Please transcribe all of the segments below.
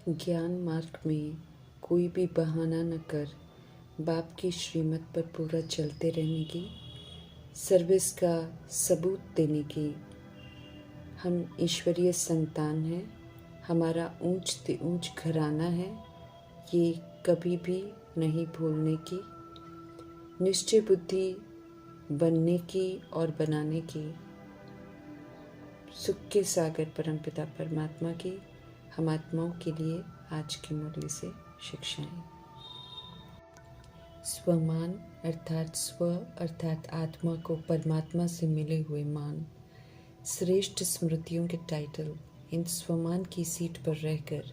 ज्ञान मार्ग में कोई भी बहाना न कर बाप की श्रीमत पर पूरा चलते रहने की, सर्विस का सबूत देने की। हम ईश्वरीय संतान हैं, हमारा ऊंच से ऊंच घराना है, ये कभी भी नहीं भूलने की। निश्चय बुद्धि बनने की और बनाने की। सुख के सागर परमपिता परमात्मा की हम आत्माओं के लिए आज की मुरली से शिक्षाएं। स्वमान अर्थात स्व अर्थात आत्मा को परमात्मा से मिले हुए मान, श्रेष्ठ स्मृतियों के टाइटल इन स्वमान की सीट पर रहकर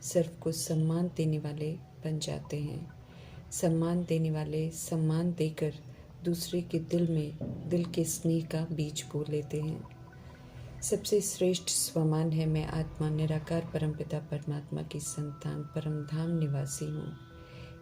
सर्व को सम्मान देने वाले बन जाते हैं। सम्मान देने वाले सम्मान देकर दूसरे के दिल में दिल के स्नेह का बीज बो लेते हैं। सबसे श्रेष्ठ स्वमान है, मैं आत्मा निराकार परमपिता परमात्मा की संतान परमधाम निवासी हूँ।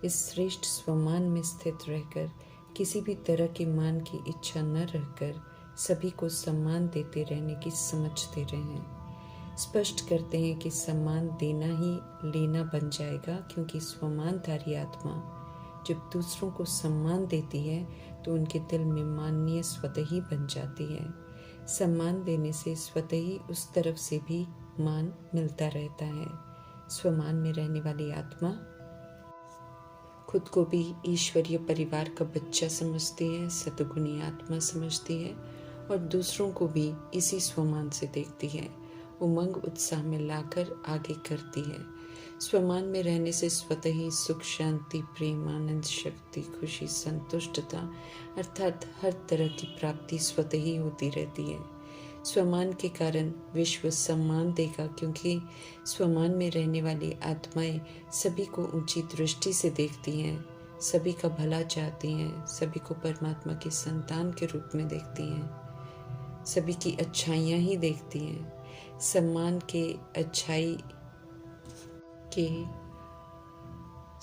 इस श्रेष्ठ स्वमान में स्थित रहकर किसी भी तरह के मान की इच्छा न रखकर सभी को सम्मान देते रहने की समझते रहें। स्पष्ट करते हैं कि सम्मान देना ही लेना बन जाएगा, क्योंकि स्वमानधारी आत्मा जब दूसरों को सम्मान देती है तो उनके दिल में माननीय स्वतः ही बन जाती है। सम्मान देने से स्वतः ही उस तरफ से भी मान मिलता रहता है। स्वमान में रहने वाली आत्मा खुद को भी ईश्वरीय परिवार का बच्चा समझती है, सतगुणी आत्मा समझती है और दूसरों को भी इसी स्वमान से देखती है, उमंग उत्साह में लाकर आगे करती है। स्वमान में रहने से स्वतः ही सुख, शांति, प्रेम, आनंद, शक्ति, खुशी, संतुष्टता अर्थात हर तरह की प्राप्ति स्वतः ही होती रहती है। स्वमान के कारण विश्व सम्मान देगा, क्योंकि स्वमान में रहने वाली आत्माएं सभी को ऊंची दृष्टि से देखती हैं, सभी का भला चाहती हैं, सभी को परमात्मा की संतान के रूप में देखती हैं, सभी की अच्छाइयाँ ही देखती हैं। सम्मान के अच्छाई के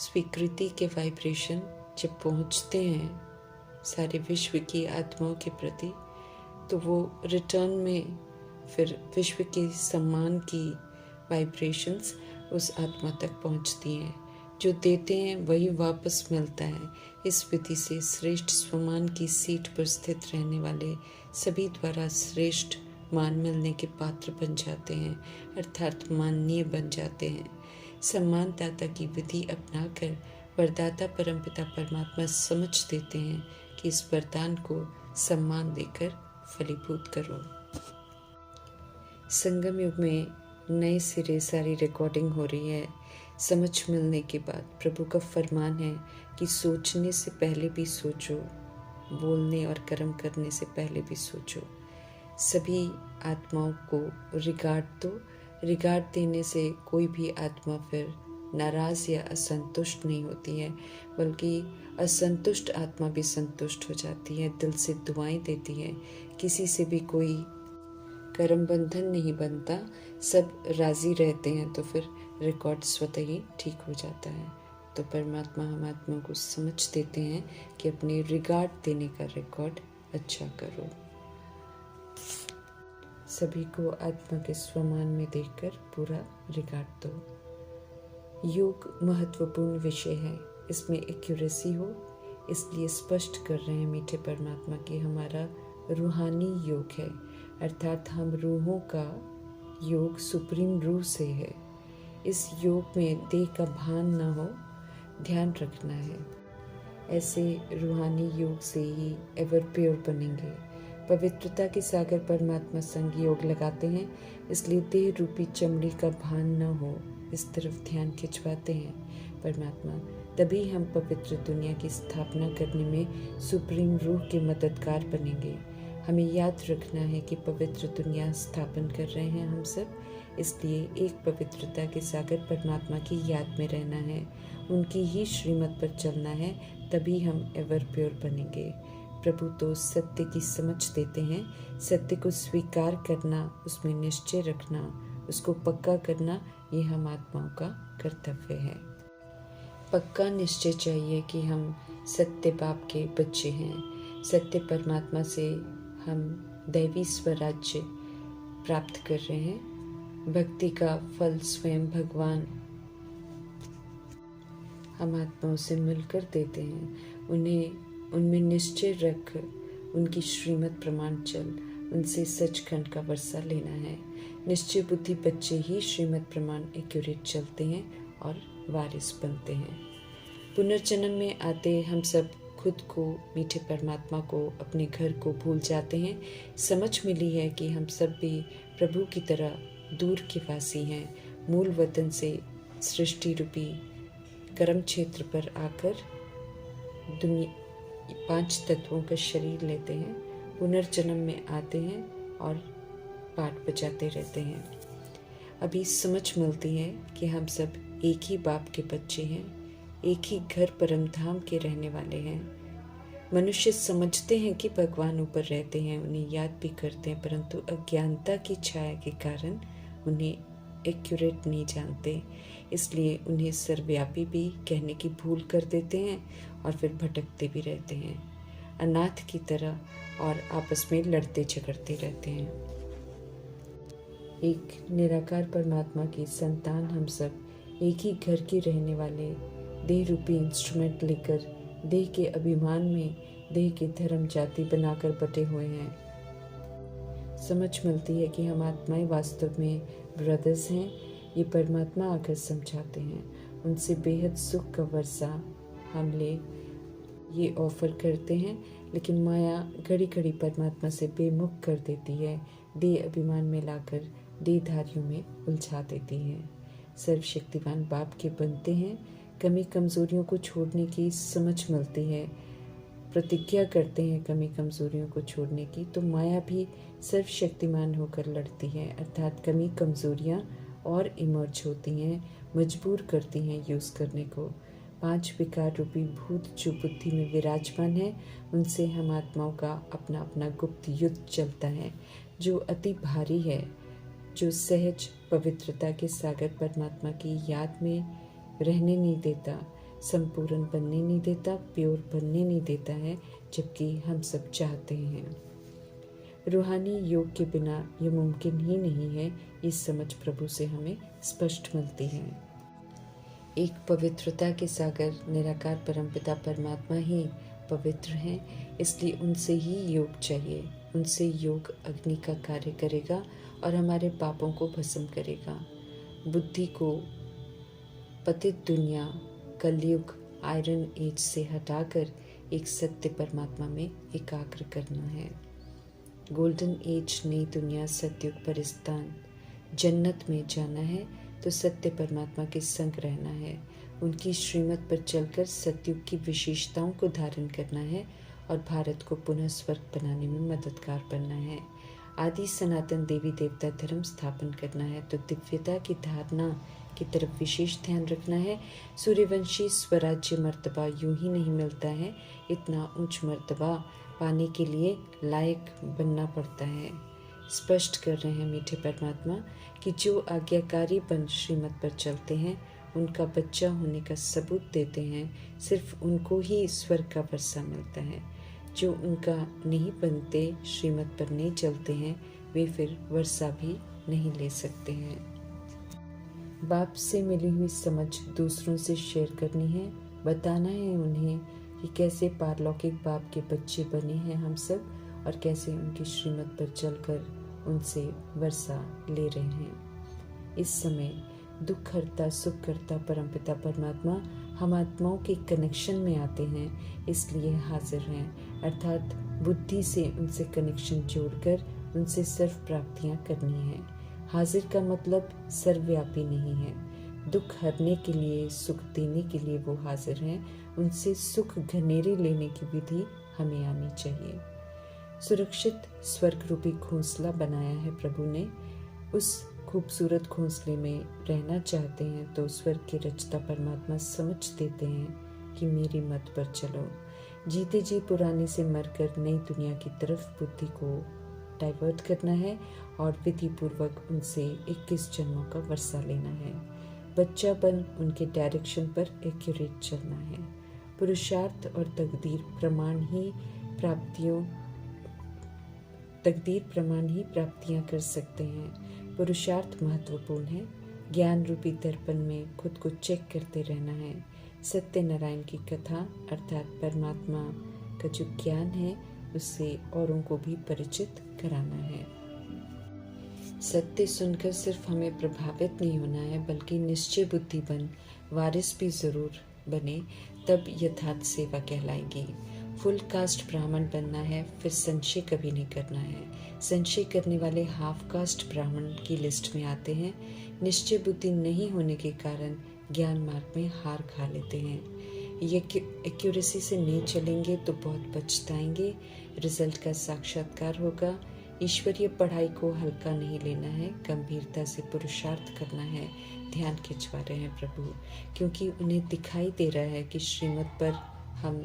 स्वीकृति के वाइब्रेशन जब पहुँचते हैं सारे विश्व की आत्माओं के प्रति, तो वो रिटर्न में फिर विश्व के सम्मान की वाइब्रेशंस उस आत्मा तक पहुंचती हैं। जो देते हैं वही वापस मिलता है। इस विधि से श्रेष्ठ स्वमान की सीट पर स्थित रहने वाले सभी द्वारा श्रेष्ठ मान मिलने के पात्र बन जाते हैं, अर्थात माननीय बन जाते हैं। सम्मानदाता की विधि अपनाकर वरदाता परमपिता परमात्मा समझ देते हैं कि इस वरदान को सम्मान देकर फलीभूत करो। संगम युग में नए सिरे सारी रिकॉर्डिंग हो रही है। समझ मिलने के बाद प्रभु का फरमान है कि सोचने से पहले भी सोचो, बोलने और कर्म करने से पहले भी सोचो। सभी आत्माओं को रिगार्ड दो। रिगार्ड देने से कोई भी आत्मा फिर नाराज या असंतुष्ट नहीं होती है, बल्कि असंतुष्ट आत्मा भी संतुष्ट हो जाती है, दिल से दुआएं देती है। किसी से भी कोई कर्म बंधन नहीं बनता, सब राजी रहते हैं, तो फिर रिकॉर्ड स्वतः ही ठीक हो जाता है। तो परमात्मा हम आत्मा को समझ देते हैं कि अपने रिगार्ड देने का रिकॉर्ड अच्छा करो। सभी को आत्मा के स्वमान में देखकर पूरा रिगार्ड दो। योग महत्वपूर्ण विषय है, इसमें एक्यूरेसी हो, इसलिए स्पष्ट कर रहे हैं मीठे परमात्मा कि हमारा रूहानी योग है, अर्थात हम रूहों का योग सुप्रीम रूह से है। इस योग में देह का भान न हो, ध्यान रखना है। ऐसे रूहानी योग से ही एवर प्योर बनेंगे। पवित्रता के सागर परमात्मा संग योग लगाते हैं, इसलिए देह रूपी चमड़ी का भान न हो, इस तरफ ध्यान खिंचवाते हैं परमात्मा। तभी हम पवित्र दुनिया की स्थापना करने में सुप्रीम रूह के मददगार बनेंगे। हमें याद रखना है कि पवित्र दुनिया स्थापन कर रहे हैं हम सब, इसलिए एक पवित्रता के सागर परमात्मा की याद में रहना है, उनकी ही श्रीमत पर चलना है, तभी हम एवर प्योर बनेंगे। प्रभु तो सत्य की समझ देते हैं। सत्य को स्वीकार करना, उसमें निश्चय रखना, उसको पक्का करना, ये हम आत्माओं का कर्तव्य है। पक्का निश्चय चाहिए कि हम सत्य बाप के बच्चे हैं। सत्य परमात्मा से हम दैवी स्वराज्य प्राप्त कर रहे हैं। भक्ति का फल स्वयं भगवान हम आत्माओं से मिलकर देते हैं। उन्हें उनमें निश्चय रख उनकी श्रीमत प्रमाण चल, उनसे सचखंड का वर्षा लेना है। निश्चय बुद्धि बच्चे ही श्रीमत प्रमाण एक्यूरेट चलते हैं और वारिस बनते हैं। पुनर्जन्म में आते हम सब खुद को, मीठे परमात्मा को, अपने घर को भूल जाते हैं। समझ मिली है कि हम सब भी प्रभु की तरह दूर के वासी हैं। मूल वतन से सृष्टि रूपी कर्म क्षेत्र पर आकर दुनिया 5 तत्वों का शरीर लेते हैं, पुनर्जन्म में आते हैं और पाठ बजाते रहते हैं। अभी समझ मिलती है कि हम सब एक ही बाप के बच्चे हैं, एक ही घर परम धाम के रहने वाले हैं। मनुष्य समझते हैं कि भगवान ऊपर रहते हैं, उन्हें याद भी करते हैं, परंतु अज्ञानता की छाया के कारण उन्हें एक्यूरेट नहीं जानते, इसलिए उन्हें सर्वव्यापी भी कहने की भूल कर देते हैं और फिर भटकते भी रहते हैं, अनाथ की तरह, और आपस में लड़ते झगड़ते रहते हैं। एक निराकार परमात्मा की संतान हम सब एक ही घर के रहने वाले देह रूपी इंस्ट्रूमेंट लेकर देह के अभिमान में देह के धर्म जाति बनाकर बटे हुए हैं। समझ मिलती है कि हम आत्माएं वास्तव में ब्रदर्स हैं। ये परमात्मा आकर समझाते हैं, उनसे बेहद सुख का वर्षा हम ले ये ऑफर करते हैं, लेकिन माया घड़ी घड़ी परमात्मा से बेमुख कर देती है, देह अभिमान में लाकर देहधारियों में उलझा देती है। सर्वशक्तिवान बाप के बनते हैं, कमी कमजोरियों को छोड़ने की समझ मिलती है, प्रतिज्ञा करते हैं कमी कमजोरियों को छोड़ने की, तो माया भी सर्वशक्तिमान होकर लड़ती है, अर्थात कमी कमजोरियाँ और इमर्ज होती हैं, मजबूर करती हैं यूज़ करने को। 5 विकार रूपी भूत जो बुद्धि में विराजमान है, उनसे हम आत्माओं का अपना अपना गुप्त युद्ध चलता है, जो अति भारी है, जो सहज पवित्रता के सागर परमात्मा की याद में रहने नहीं देता, संपूर्ण बनने नहीं देता, प्योर बनने नहीं देता है, जबकि हम सब चाहते हैं। रूहानी योग के बिना ये मुमकिन ही नहीं है, ये समझ प्रभु से हमें स्पष्ट मिलती है। एक पवित्रता के सागर निराकार परमपिता परमात्मा ही पवित्र हैं, इसलिए उनसे ही योग चाहिए। उनसे योग अग्नि का कार्य करेगा और हमारे पापों को भस्म करेगा। बुद्धि को पतित दुनिया, कलयुग, आयरन एज से हटाकर एक सत्य परमात्मा में एकाग्र करना है। गोल्डन एज नई दुनिया, सतयुग पर स्थान, जन्नत में जाना है तो सत्य परमात्मा के संग रहना है, उनकी श्रीमत पर चलकर सतयुग की विशेषताओं को धारण करना है और भारत को पुनः स्वर्ग बनाने में मददगार बनना है। आदि सनातन देवी देवता धर्म स्थापन करना है तो दिव्यता की धारणा की तरफ विशेष ध्यान रखना है। सूर्यवंशी स्वराज्य मर्तबा यूं ही नहीं मिलता है, इतना उच्च मर्तबा पाने के लिए लायक बनना पड़ता है। स्पष्ट कर रहे हैं मीठे परमात्मा कि जो आज्ञाकारी बन श्रीमत पर चलते हैं, उनका बच्चा होने का सबूत देते हैं, सिर्फ उनको ही स्वर्ग का वर्षा मिलता है। जो उनका नहीं बनते, श्रीमत पर नहीं चलते हैं, वे फिर वर्षा भी नहीं ले सकते हैं। बाप से मिली हुई समझ दूसरों से शेयर करनी है, बताना है उन्हें कि कैसे पारलौकिक बाप के बच्चे बने हैं हम सब, और कैसे उनकी श्रीमत पर चलकर उनसे वर्षा ले रहे हैं। इस समय दुख हरता सुख करता परमपिता परमात्मा हम आत्माओं के कनेक्शन में आते हैं, इसलिए हाजिर हैं, अर्थात बुद्धि से उनसे कनेक्शन जोड़कर उनसे सर्व प्राप्तियां करनी है। हाजिर का मतलब सर्वव्यापी नहीं है, दुख हरने के लिए, सुख देने के लिए वो हाजिर हैं, उनसे सुख घनेरे लेने की विधि हमें आनी चाहिए। सुरक्षित स्वर्ग रूपी घोंसला बनाया है प्रभु ने, उस खूबसूरत घोंसले में रहना चाहते हैं तो स्वर्ग के रचता परमात्मा समझ देते हैं कि मेरी मत पर चलो। जीते जी पुराने से मरकर नई दुनिया की तरफ बुद्धि को डाइवर्ट करना है और विधि पूर्वक उनसे 21 जन्मों का वर्षा लेना है। बच्चा बन उनके डायरेक्शन पर एक्यूरेट चलना है। पुरुषार्थ और तकदीर प्रमाण ही प्राप्तियां कर सकते हैं। पुरुषार्थ महत्वपूर्ण है। ज्ञान रूपी दर्पण में खुद को चेक करते रहना है। सत्यनारायण की कथा अर्थात परमात्मा का जो ज्ञान है उससे औरों को भी परिचित कराना है। सत्य सुनकर सिर्फ हमें प्रभावित नहीं होना है, बल्कि निश्चय बुद्धि बन वारिस भी जरूर बने, तब यथार्थ सेवा कहलाएगी। फुल कास्ट ब्राह्मण बनना है, फिर संशय कभी नहीं करना है। संशय करने वाले हाफ कास्ट ब्राह्मण की लिस्ट में आते हैं। निश्चय बुद्धि नहीं होने के कारण ज्ञान मार्ग में हार खा लेते हैं। ये एक्यूरेसी से नहीं चलेंगे तो बहुत पछताएंगे। रिजल्ट का साक्षात्कार होगा। ईश्वरीय पढ़ाई को हल्का नहीं लेना है, गंभीरता से पुरुषार्थ करना है। ध्यान खिंचवा रहे हैं प्रभु, क्योंकि उन्हें दिखाई दे रहा है कि श्रीमत पर हम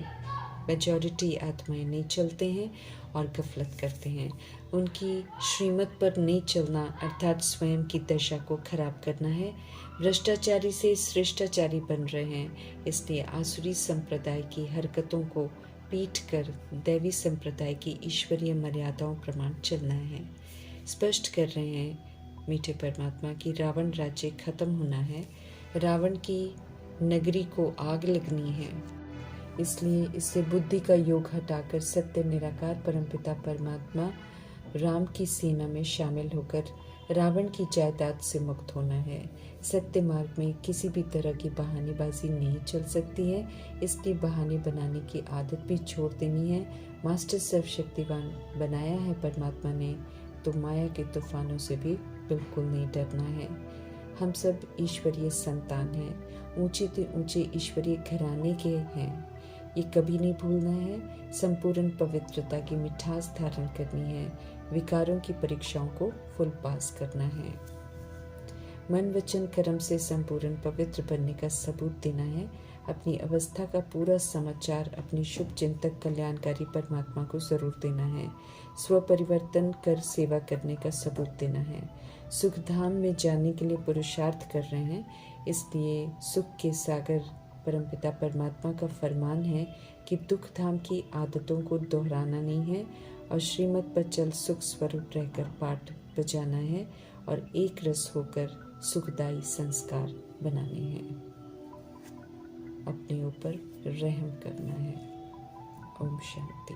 मेजॉरिटी आत्माएं नहीं चलते हैं और गफलत करते हैं। उनकी श्रीमत पर नहीं चलना अर्थात स्वयं की दशा को खराब करना है। भ्रष्टाचारी से श्रेष्ठाचारी बन रहे हैं, इसलिए आसुरी संप्रदाय की हरकतों को पीट कर दैवी संप्रदाय की ईश्वरीय मर्यादाओं प्रमाण चलना है। स्पष्ट कर रहे हैं मीठे परमात्मा की रावण राज्य खत्म होना है, रावण की नगरी को आग लगनी है। इसलिए इससे बुद्धि का योग हटाकर सत्य निराकार परमपिता परमात्मा राम की सेना में शामिल होकर रावण की जायदाद से मुक्त होना है। सत्य मार्ग में किसी भी तरह की बहानेबाजी नहीं चल सकती है, इसलिए बहाने बनाने की आदत भी छोड़ देनी है। मास्टर सर्वशक्तिवान बनाया है परमात्मा ने, तो माया के तूफानों से भी बिल्कुल नहीं डरना है। हम सब ईश्वरीय संतान हैं, ऊंचे से ऊंचे ईश्वरीय घराने के हैं। ये कभी नहीं भूलना है। संपूर्ण पवित्रता की मिठास धारण करनी है। विकारों की परीक्षाओं को फुल पास करना है। मन वचन कर्म से संपूर्ण पवित्र बनने का सबूत देना है। अपनी अवस्था का पूरा समाचार अपने शुभ चिंतक कल्याणकारी परमात्मा को जरूर देना है। स्व परिवर्तन कर सेवा करने का सबूत देना है। सुख धाम में जाने के लिए पुरुषार्थ कर रहे हैं, इसलिए सुख के सागर परमपिता परमात्मा का फरमान है कि दुख धाम की आदतों को दोहराना नहीं है और श्रीमत पर चल सुख स्वरूप रहकर पाठ बजाना है और एक रस होकर सुखदायी संस्कार बनाने हैं। अपने ऊपर रहम करना है। ओम शांति।